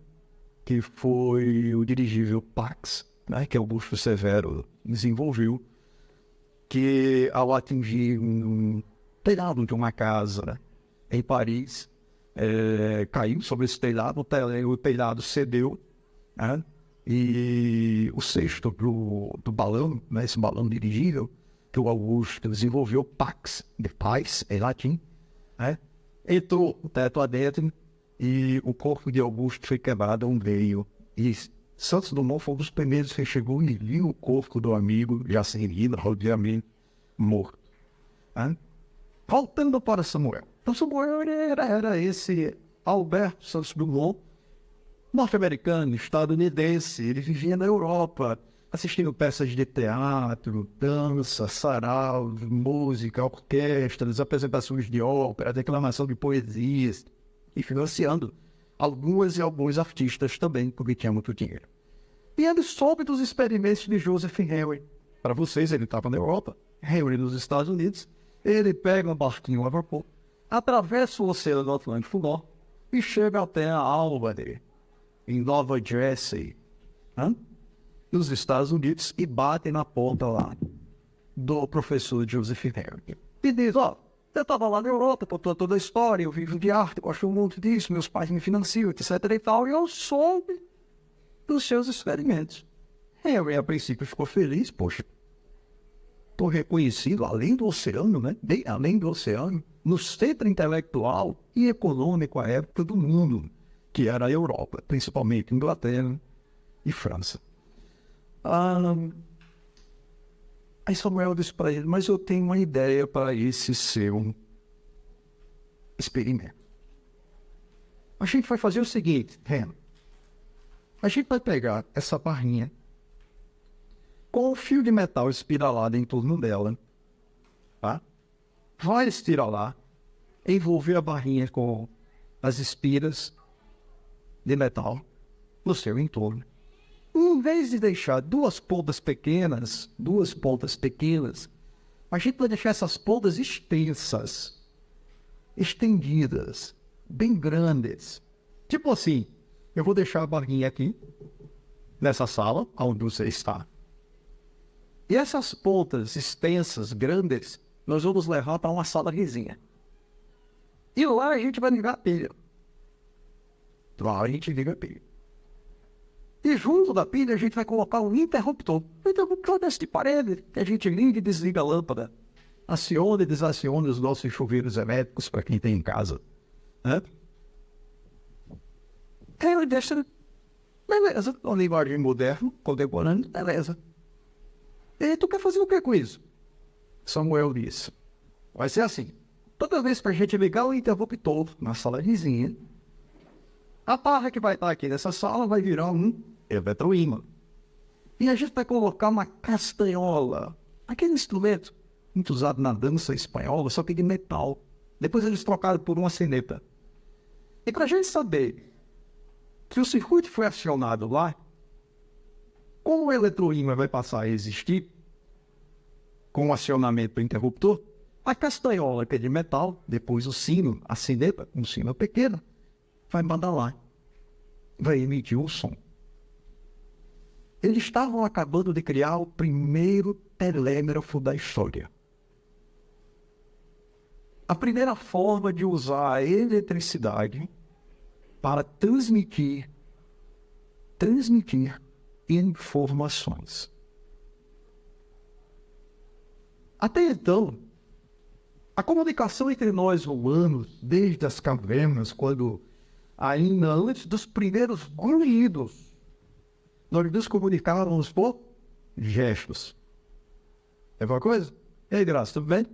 que foi o dirigível Pax, né, que Augusto Severo desenvolveu, que ao atingir um telhado de uma casa em Paris, caiu sobre esse telhado, o telhado cedeu, né, e o cesto do balão, né, esse balão dirigível, que o Augusto desenvolveu, Pax, de paz, em latim, né, entrou o teto adentro e o corpo de Augusto foi quebrado a um veio. E Santos Dumont foi um dos primeiros que chegou e viu o corpo do amigo, já sem vida, obviamente, morto. Né? Voltando para Samuel. Então Samuel era esse Alberto Santos Dumont, norte-americano, estadunidense, ele vivia na Europa, assistindo peças de teatro, dança, saraus, música, orquestras, apresentações de ópera, declamação de poesias, e financiando algumas e alguns artistas também, porque tinha muito dinheiro. E ele soube dos experimentos de Joseph Henry. Para vocês, ele estava na Europa, Henry nos Estados Unidos. Ele pega um barquinho a vapor, atravessa o Oceano Atlântico Norte e chega até a Albany, em Nova Jersey, nos Estados Unidos, e bate na porta lá do professor Joseph Henry. E diz, eu estava lá na Europa, contou toda a história, eu vivo de arte, gosto muito disso, meus pais me financiam, etc e tal, e eu soube dos seus experimentos. Henry, a princípio, ficou feliz, poxa, estou reconhecido além do oceano, né? Bem além do oceano, no centro intelectual e econômico à época do mundo, que era a Europa, principalmente Inglaterra e França. Aí Samuel disse para ele, mas eu tenho uma ideia para esse seu experimento. A gente vai fazer o seguinte, Henry. A gente vai pegar essa barrinha com um fio de metal espiralado em torno dela, tá? Vai espiralar, envolver a barrinha com as espiras de metal no seu entorno. Em vez de deixar duas pontas pequenas, a gente vai deixar essas pontas extensas, estendidas, bem grandes. Tipo assim, eu vou deixar a barrinha aqui, nessa sala, onde você está. E essas pontas extensas, grandes, nós vamos levar para uma sala vizinha. E lá a gente vai ligar a pilha. Lá a gente liga a pilha. E junto da pilha a gente vai colocar um interruptor. Um interruptor desse de parede, que a gente liga e desliga a lâmpada. Aciona e desaciona os nossos chuveiros elétricos para quem tem em casa. Ele deixa... Beleza, uma linguagem moderna, contemporânea, beleza. E tu quer fazer o que com isso? Samuel disse, vai ser assim. Toda vez que a gente ligar o interruptor na sala vizinha, a barra que vai estar aqui nessa sala vai virar um eletroímã. E a gente vai colocar uma castanhola, aquele instrumento muito usado na dança espanhola, só que de metal. Depois eles trocaram por uma sineta. E para a gente saber que o circuito foi acionado lá, como o eletroímã vai passar a existir, com o acionamento do interruptor, a castanhola, que é de metal, depois o sino, a sineta, um sino pequeno, vai badalar, vai emitir um som. Eles estavam acabando de criar o primeiro telégrafo da história. A primeira forma de usar a eletricidade para transmitir informações. Até então, a comunicação entre nós humanos, desde as cavernas, quando ainda antes dos primeiros ruídos, nós nos comunicávamos por gestos. É uma coisa? E aí, Graça, tudo bem?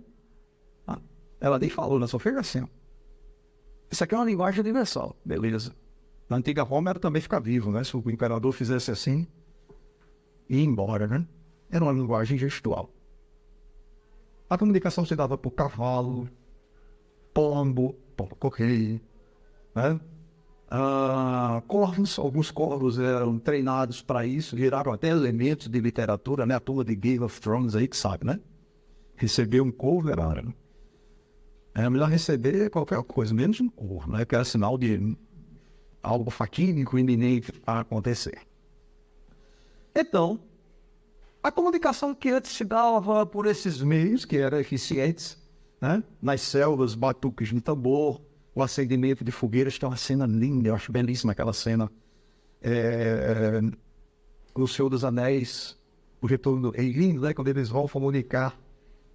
Ela nem falou, só fez assim. Isso aqui é uma linguagem universal, beleza. Na antiga Roma era também ficar vivo, né? Se o imperador fizesse assim, ia embora, né? Era uma linguagem gestual. A comunicação se dava por cavalo, pombo correio, né? Corvos, alguns corvos eram treinados para isso, viraram até elementos de literatura, né? A turma de Game of Thrones aí que sabe, né? Receber um corvo era melhor receber qualquer coisa, menos um corvo, né? Que era sinal de algo fatídico, iminente a acontecer. Então, a comunicação que antes se dava por esses meios, que eram eficientes, né? Nas selvas, batuques de tambor, o acendimento de fogueiras, que é uma cena linda, eu acho belíssima aquela cena. O Senhor dos Anéis, o retorno do rei, lindo, né? Quando eles vão comunicar,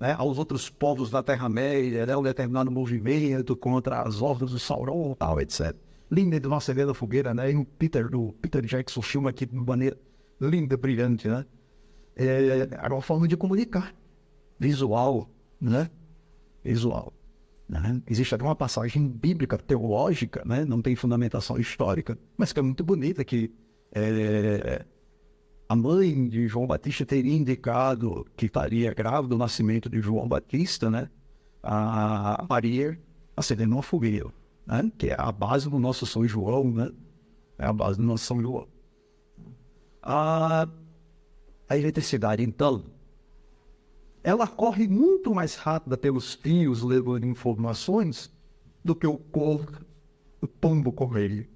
né, aos outros povos da Terra-média, né, um determinado movimento contra as hordas do Sauron, tal, etc. Linda de uma acender da fogueira, né? E o Peter Jackson filma aqui de uma maneira linda, brilhante, né? Era uma forma de comunicar. Visual, né? Visual. né? Existe até uma passagem bíblica, teológica, né? Não tem fundamentação histórica, mas que é muito bonita, que a mãe de João Batista teria indicado que estaria grávida do nascimento de João Batista, né? A Maria acendendo uma fogueira, né? Que é a base do nosso São João, né? É a base do nosso São João. A eletricidade, então, ela corre muito mais rápida pelos fios levando informações do que o corvo, o pombo correio,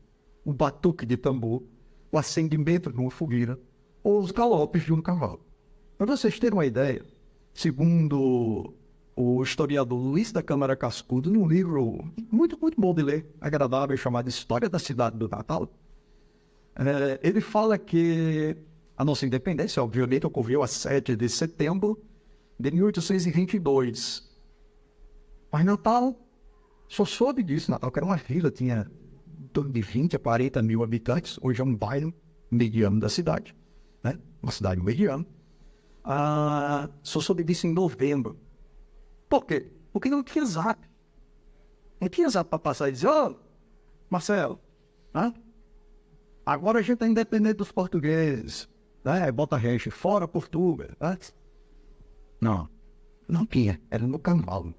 o batuque de tambor, o acendimento de uma fogueira ou os galopes de um cavalo. Para vocês terem uma ideia, segundo o historiador Luiz da Câmara Cascudo, num livro muito bom de ler, agradável, chamado História da Cidade do Natal, ele fala que a nossa independência, obviamente, ocorreu a 7 de setembro de 1822. Mas Natal, só soube disso, Natal, que era uma vila, tinha em torno de 20 a 40 mil habitantes, hoje é um bairro mediano da cidade, né? Uma cidade mediana. Só soube disso em novembro. Por quê? Porque não tinha zap. Não tinha zap para passar e dizer, Marcelo, agora a gente é independente dos portugueses, né? Bota a gente fora Portugal, né? Não tinha, era no cavalo.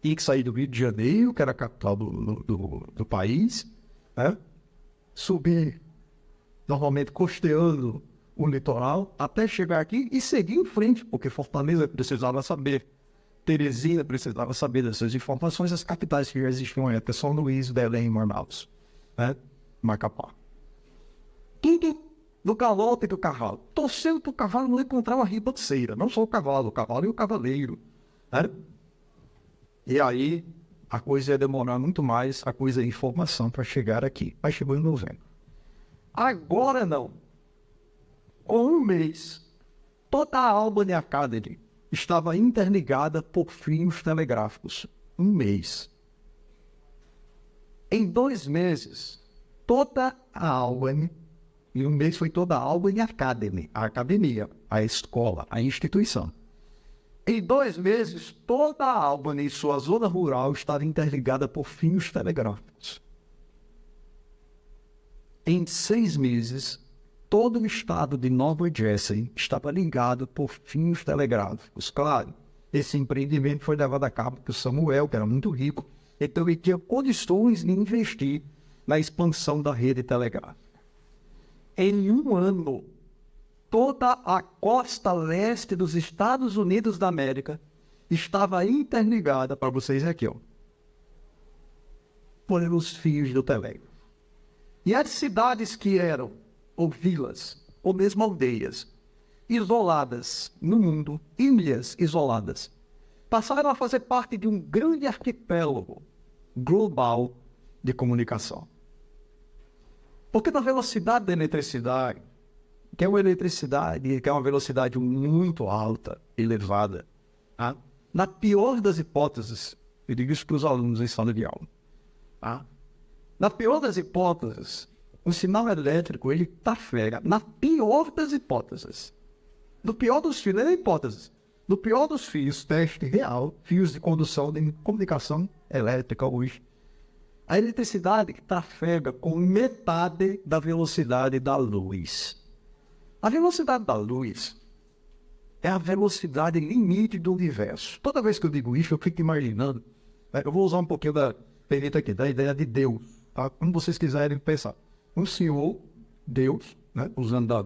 Tinha que sair do Rio de Janeiro, que era a capital do país, né? Subir, normalmente costeando o litoral, até chegar aqui e seguir em frente, porque Fortaleza precisava saber, Teresina precisava saber dessas informações, as capitais que já existiam na época, São Luís, Belém e Manaus, né? Macapá. Tudo do galope do cavalo. Torcendo para o cavalo não encontrar uma ribanceira. Não só o cavalo e o cavaleiro. Né? E aí, a coisa ia demorar muito mais, a coisa é informação para chegar aqui. Mas chegou em novembro. Agora não. Com um mês, toda a Albany Academy estava interligada por fios telegráficos. Um mês. Em 2 meses, toda a Albany, e um mês foi toda a Albany Academy, a academia, a escola, a instituição. Em 2 meses, toda a Albany e sua zona rural estava interligada por fios telegráficos. Em 6 meses, todo o estado de Nova Jersey estava ligado por fios telegráficos. Claro, esse empreendimento foi levado a cabo por Samuel, que era muito rico, então ele tinha condições de investir na expansão da rede telegráfica. Em 1 ano, toda a costa leste dos Estados Unidos da América estava interligada, para vocês aqui, pelos fios do telégrafo. E as cidades que eram, ou vilas, ou mesmo aldeias, isoladas no mundo, ilhas isoladas, passaram a fazer parte de um grande arquipélago global de comunicação. Porque na velocidade da eletricidade, que é uma velocidade muito alta, elevada, na pior das hipóteses, eu digo isso para os alunos em sala de aula, na pior das hipóteses, o sinal elétrico, ele trafega, na pior das hipóteses, no pior dos fios, não é hipóteses, no pior dos fios, teste real, fios de condução de comunicação elétrica hoje, a eletricidade trafega com metade da velocidade da luz. A velocidade da luz é a velocidade limite do universo. Toda vez que eu digo isso, eu fico imaginando, eu vou usar um pouquinho da ideia de Deus, tá? Como vocês quiserem pensar. Um senhor, Deus, né? Usando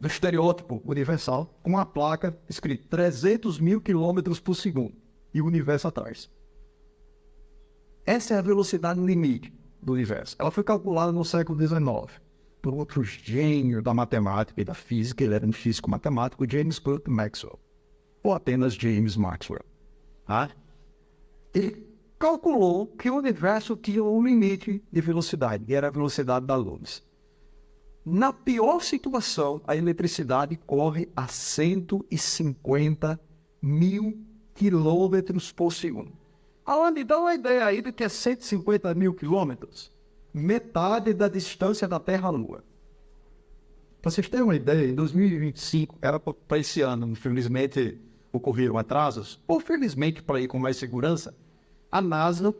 do estereótipo universal, com uma placa escrita 300 mil quilômetros por segundo e o universo atrás. Essa é a velocidade limite do universo. Ela foi calculada no século XIX por outro gênio da matemática e da física. Ele era um físico matemático, James Clerk Maxwell, ou apenas James Maxwell. Ele calculou que o universo tinha um limite de velocidade, e era a velocidade da luz. Na pior situação, a eletricidade corre a 150 mil quilômetros por segundo. Aonde dá uma ideia aí de que é 150 mil quilômetros? Metade da distância da Terra à Lua. Para vocês terem uma ideia, em 2025, era para esse ano, infelizmente ocorreram atrasos, ou felizmente para ir com mais segurança, a NASA,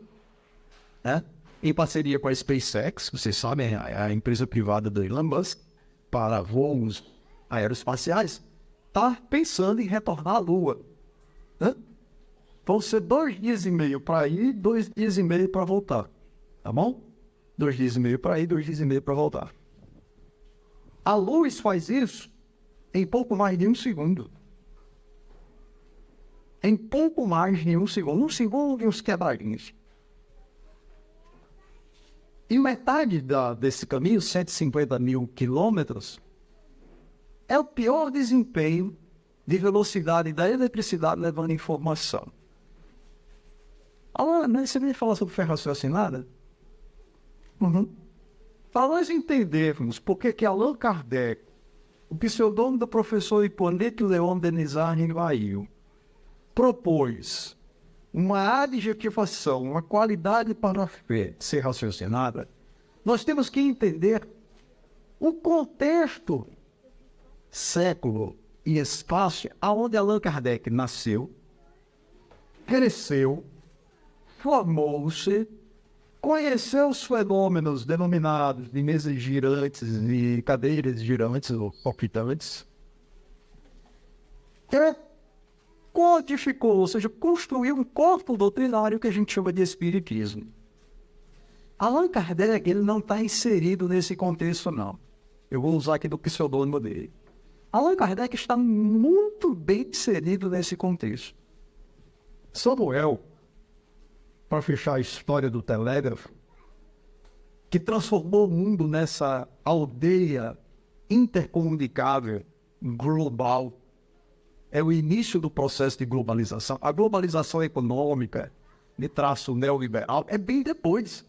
né, em parceria com a SpaceX, vocês sabem, a empresa privada do Elon Musk, para voos aeroespaciais, está pensando em retornar à Lua. Né? Vão ser 2 dias e meio para ir, 2 dias e meio para voltar. Tá bom? 2 dias e meio para ir, 2 dias e meio para voltar. A luz faz isso em pouco mais de 1 segundo. Em pouco mais de 1 segundo. 1 segundo e uns quebradinhos. E metade desse caminho, 150 mil quilômetros, é o pior desempenho de velocidade da eletricidade levando informação. Mas você veio falar sobre ferro raciocinada? Para nós entendermos por que Allan Kardec, o pseudônimo do professor Hippolyte Léon Denis Rivail, propôs uma adjetivação, uma qualidade para a fé ser raciocinada, nós temos que entender o contexto, século e espaço aonde Allan Kardec nasceu, cresceu, formou-se, conheceu os fenômenos denominados de mesas girantes e cadeiras girantes ou palpitantes, codificou, ou seja, construiu um corpo doutrinário que a gente chama de espiritismo. Allan Kardec, ele não está inserido nesse contexto, não. Eu vou usar aqui do pseudônimo dele. Allan Kardec está muito bem inserido nesse contexto. Samuel, para fechar a história do telégrafo, que transformou o mundo nessa aldeia intercomunicável, global, é o início do processo de globalização. A globalização econômica, de traço neoliberal, é bem depois.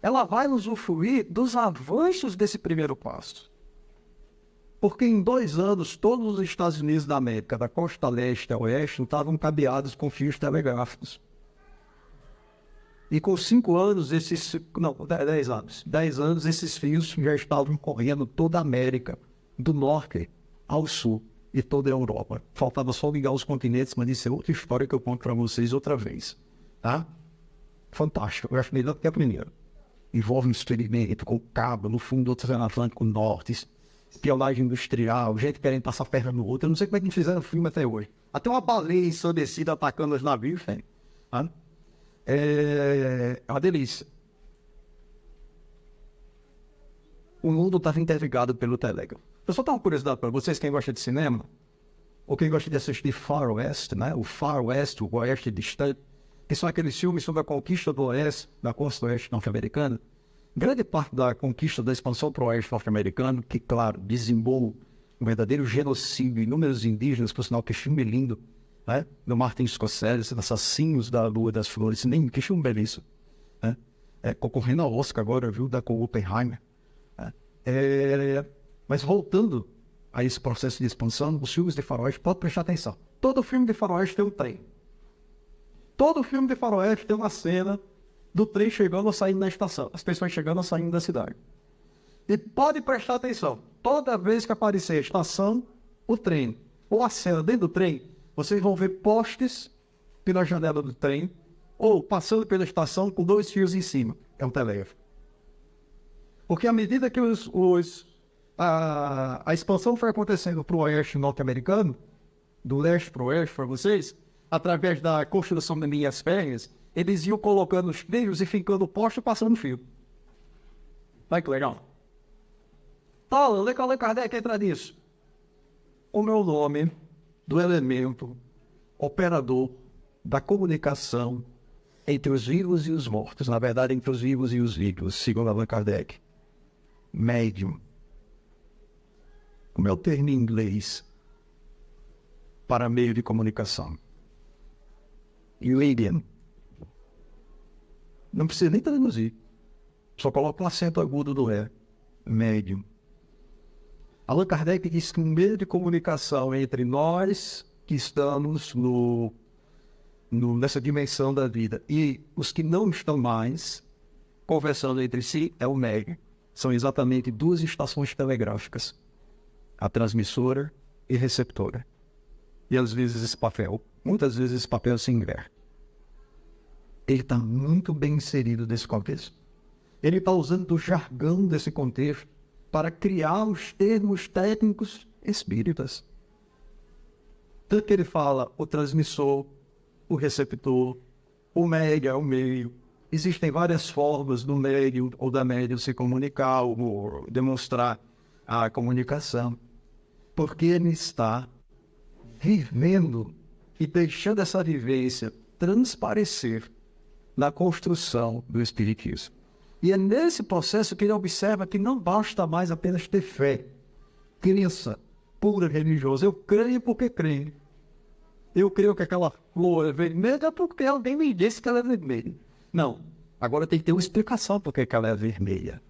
Ela vai usufruir dos avanços desse primeiro passo. Porque em 2 anos, todos os Estados Unidos da América, da costa leste a oeste, estavam cabeados com fios telegráficos. E com 5 anos, 10 anos, esses fios já estavam correndo toda a América, do norte ao sul. E toda a Europa. Faltava só ligar os continentes, mas isso é outra história que eu conto para vocês outra vez. Tá? Fantástico. Eu acho melhor que a primeira. Envolve um experimento com cabo no fundo do Oceano Atlântico Norte, espionagem industrial, gente querendo passar perna no outro. Eu não sei como é que fizeram o filme até hoje. Até uma baleia ensandecida atacando os navios, velho. Tá? É uma delícia. O mundo estava interligado pelo telégrafo. Eu só tenho uma curiosidade para vocês, quem gosta de cinema, ou quem gosta de assistir Far West, né? O Far West, o Oeste Distante, que são aqueles filmes sobre a conquista do Oeste, da costa oeste norte-americana. Grande parte da conquista, da expansão para o Oeste norte-americano, que, claro, dizimou um verdadeiro genocídio, inúmeros indígenas, por sinal, que filme lindo, né? Do Martin Scorsese, Assassinos da Lua das Flores, nem que filme belíssimo, né? Concorrendo ao Oscar agora, viu, da com Oppenheimer. Né? Mas voltando a esse processo de expansão, os filmes de faroeste, pode prestar atenção. Todo filme de faroeste tem um trem. Todo filme de faroeste tem uma cena do trem chegando ou saindo da estação. As pessoas chegando ou saindo da cidade. E pode prestar atenção. Toda vez que aparecer a estação, o trem, ou a cena dentro do trem, vocês vão ver postes pela janela do trem, ou passando pela estação com 2 fios em cima. É um telégrafo. Porque à medida que a expansão foi acontecendo para o oeste norte-americano, do leste para o oeste para vocês, através da construção de linhas férreas, eles iam colocando os fios e ficando posto passando fio. Vai que legal. Tá, Allan Kardec entra nisso. O meu nome do elemento operador da comunicação entre os vivos e os mortos, na verdade entre os vivos e os vivos, segundo Allan Kardec. Médium. O meu termo em inglês para meio de comunicação. Medium. Não precisa nem traduzir. Só coloca o acento agudo do E. Médium. Allan Kardec diz que um meio de comunicação entre nós que estamos nessa dimensão da vida e os que não estão mais conversando entre si é o médium. São exatamente 2 estações telegráficas. A transmissora e receptora. E às vezes esse papel, muitas vezes esse papel se inverte. ele está muito bem inserido nesse contexto. Ele está usando o jargão desse contexto para criar os termos técnicos espíritas. Tanto que ele fala o transmissor, o receptor, o médio é o meio. Existem várias formas do médium ou da médium se comunicar ou demonstrar a comunicação. Porque ele está vivendo e deixando essa vivência transparecer na construção do espiritismo. E é nesse processo que ele observa que não basta mais apenas ter fé, crença pura religiosa. Eu creio porque creio. Eu creio que aquela flor é vermelha porque alguém me disse que ela é vermelha. Não. Agora tem que ter uma explicação por que ela é vermelha.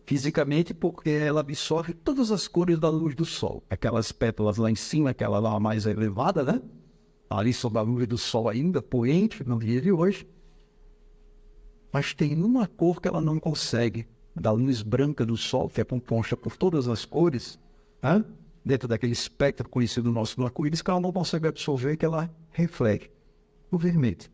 Fisicamente, porque ela absorve todas as cores da luz do sol. Aquelas pétalas lá em cima, aquela lá mais elevada, né? Ali sob a luz do sol ainda, poente, no dia de hoje. Mas tem uma cor que ela não consegue, da luz branca do sol, que é composta por todas as cores, né? Dentro daquele espectro conhecido nosso do arco-íris, que ela não consegue absorver, que ela reflete o vermelho.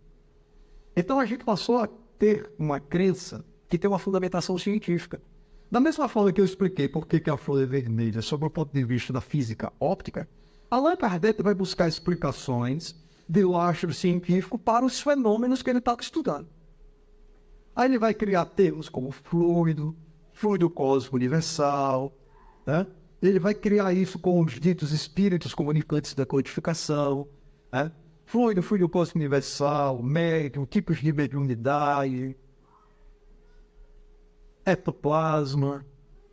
Então a gente passou a ter uma crença que tem uma fundamentação científica. Da mesma forma que eu expliquei por que a flor é vermelha sob o ponto de vista da física óptica, Allan Kardec vai buscar explicações de lastro científico para os fenômenos que ele estava estudando. Aí ele vai criar termos como fluido cósmico universal, né? Ele vai criar isso com os ditos espíritos comunicantes da codificação, né? Fluido cósmico universal, médium, tipos de mediunidade, ectoplasma,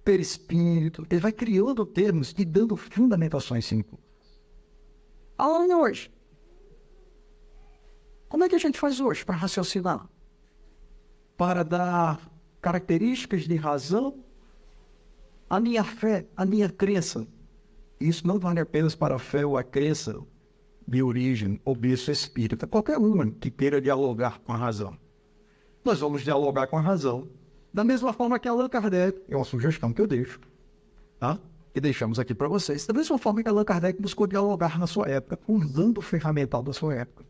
perispírito. Ele vai criando termos e dando fundamentações científicas. Alan, hoje, como é que a gente faz hoje para raciocinar? Para dar características de razão à minha fé, à minha crença. Isso não vale apenas para a fé ou a crença de origem ou berço espírita. Qualquer uma que queira dialogar com a razão. Nós vamos dialogar com a razão da mesma forma que Allan Kardec, é uma sugestão que eu deixo, tá? E deixamos aqui para vocês. Da mesma forma que Allan Kardec buscou dialogar na sua época, usando o ferramental da sua época.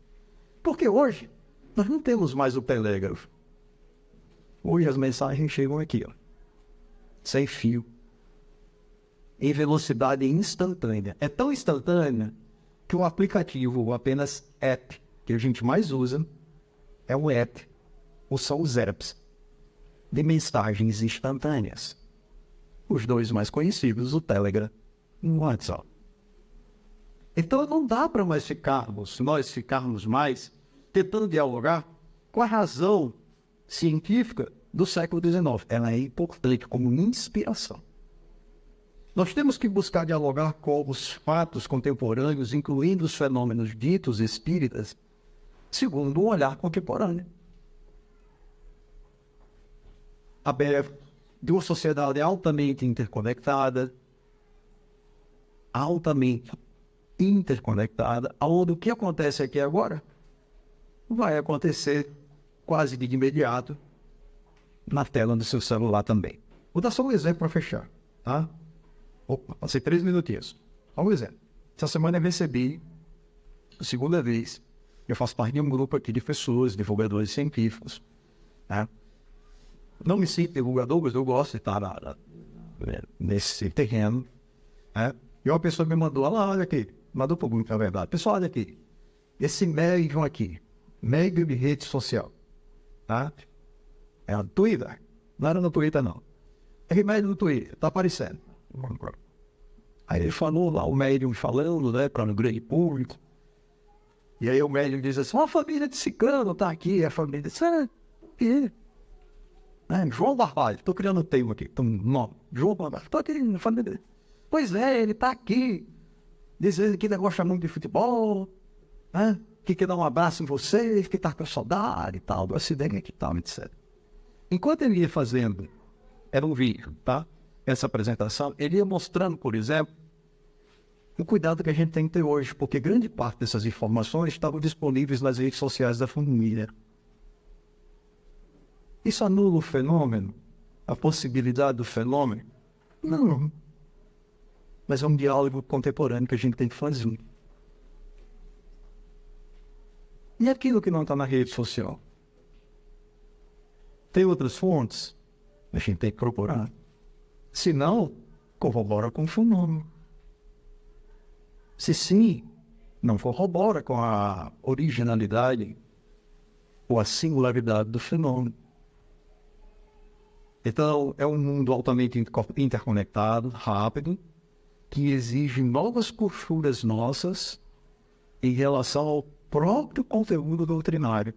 Porque hoje, nós não temos mais o telégrafo. Hoje as mensagens chegam aqui, ó, sem fio, em velocidade instantânea. É tão instantânea que o aplicativo, ou apenas app, que a gente mais usa, é o app, ou são os apps de mensagens instantâneas. Os dois mais conhecidos, o Telegram e o WhatsApp. Então não dá para nós ficarmos mais tentando dialogar com a razão científica do século XIX. Ela é importante como inspiração. Nós temos que buscar dialogar com os fatos contemporâneos, incluindo os fenômenos ditos espíritas, segundo um olhar contemporâneo. Aberto, de uma sociedade altamente interconectada, onde o que acontece aqui agora vai acontecer quase de imediato na tela do seu celular também. Vou dar só um exemplo para fechar, tá? Opa, passei 3 minutinhos. Só um exemplo. Essa semana eu recebi, a segunda vez, eu faço parte de um grupo aqui de pessoas, divulgadores científicos, né? Não me sinto divulgador, mas eu gosto de estar nesse terreno, né? E uma pessoa me mandou, olha aqui, mandou para o grupo, na verdade. Pessoal, olha aqui, esse médium aqui, médium de rede social, tá? É no Twitter? Não era no Twitter, não. É médium no Twitter, tá aparecendo. Aí ele falou lá, o médium falando, né, para o grande público. E aí o médium diz assim, a família de Ciclano tá aqui, a família disse, João Barbalho, tô criando um termo aqui, João Barbalho, tô aqui na família dele. Pois é, ele tá aqui, dizendo que gosta muito de futebol, né, que quer dar um abraço em vocês, que tá com saudade e tal, do acidente e tal, etc. Enquanto ele ia fazendo, era um vídeo, tá? Essa apresentação, ele ia mostrando, por exemplo, o cuidado que a gente tem que ter hoje, porque grande parte dessas informações estavam disponíveis nas redes sociais da família. Isso anula o fenômeno? A possibilidade do fenômeno? Não. Mas é um diálogo contemporâneo que a gente tem que fazer. E aquilo que não está na rede social? Tem outras fontes? A gente tem que procurar. Se não, corrobora com o fenômeno. Se sim, não corrobora com a originalidade ou a singularidade do fenômeno. Então, é um mundo altamente interconectado, rápido, que exige novas posturas nossas em relação ao próprio conteúdo doutrinário.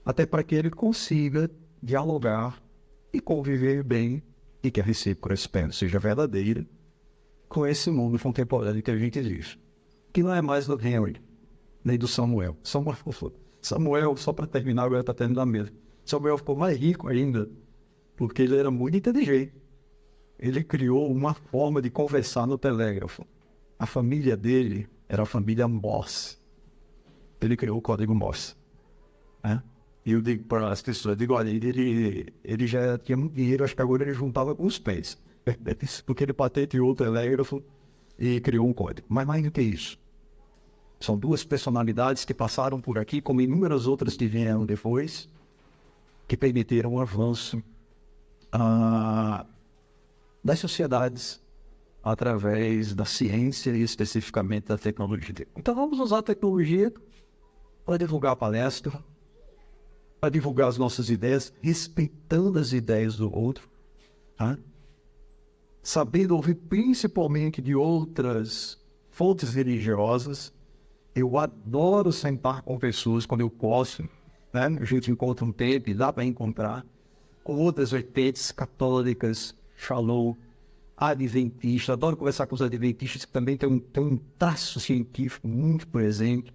Até para que ele consiga dialogar e conviver bem e que a recíproca seja verdadeira com esse mundo contemporâneo que a gente vive. Que não é mais do Henry, nem do Samuel. Samuel, só para terminar, agora está terminando mesmo. Samuel ficou mais rico ainda, porque ele era muito inteligente. Ele criou uma forma de conversar no telégrafo. A família dele era a família Morse. Ele criou o código Morse. E eu digo para as pessoas, olha, ele já tinha muito dinheiro, acho que agora ele juntava com os pés. Porque ele patenteou o telégrafo e criou um código. Mas mais do que isso. São duas personalidades que passaram por aqui, como inúmeras outras que vieram depois, que permitiram o avanço das sociedades através da ciência e especificamente da tecnologia. Então vamos usar a tecnologia para divulgar a palestra, para divulgar as nossas ideias, respeitando as ideias do outro, sabendo ouvir principalmente de outras fontes religiosas. Eu adoro sentar com pessoas quando eu posso, a gente encontra um tempo e dá para encontrar, com outras vertentes católicas, shalom, adventistas. Adoro conversar com os adventistas que também tem um traço científico muito presente.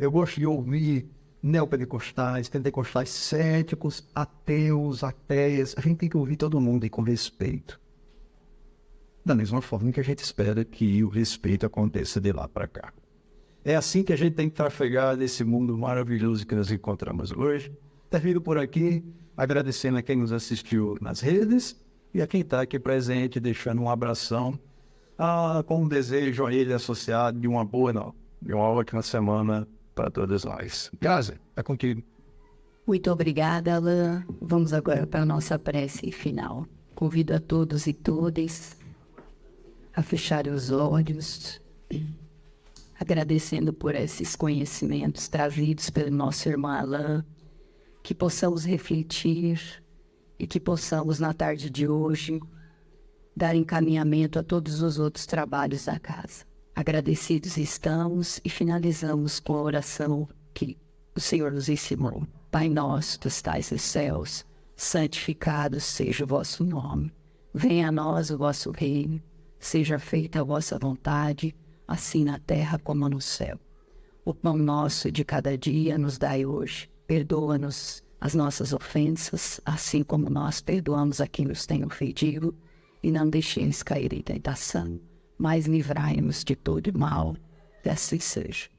Eu gosto de ouvir neopentecostais, pentecostais céticos, ateus, ateias. A gente tem que ouvir todo mundo e com respeito. Da mesma forma que a gente espera que o respeito aconteça de lá para cá. É assim que a gente tem que trafegar nesse mundo maravilhoso que nós encontramos hoje. Termino por aqui, agradecendo a quem nos assistiu nas redes e a quem está aqui presente, deixando um abração, com um desejo a ele associado de uma ótima semana para todos nós. Grazi, é contigo. Muito obrigada, Alain. Vamos agora para a nossa prece final. Convido a todos e todas a fechar os olhos, agradecendo por esses conhecimentos trazidos pelo nosso irmão Alain, que possamos refletir e que possamos, na tarde de hoje, dar encaminhamento a todos os outros trabalhos da casa. Agradecidos estamos e finalizamos com a oração que o Senhor nos ensinou. Pai nosso, que estais nos céus, santificado seja o vosso nome. Venha a nós o vosso reino, seja feita a vossa vontade, assim na terra como no céu. O pão nosso de cada dia nos dai hoje. Perdoa-nos as nossas ofensas, assim como nós perdoamos a quem nos tem ofendido, e não deixeis cair em tentação, mas livrai-nos de todo mal, e assim seja.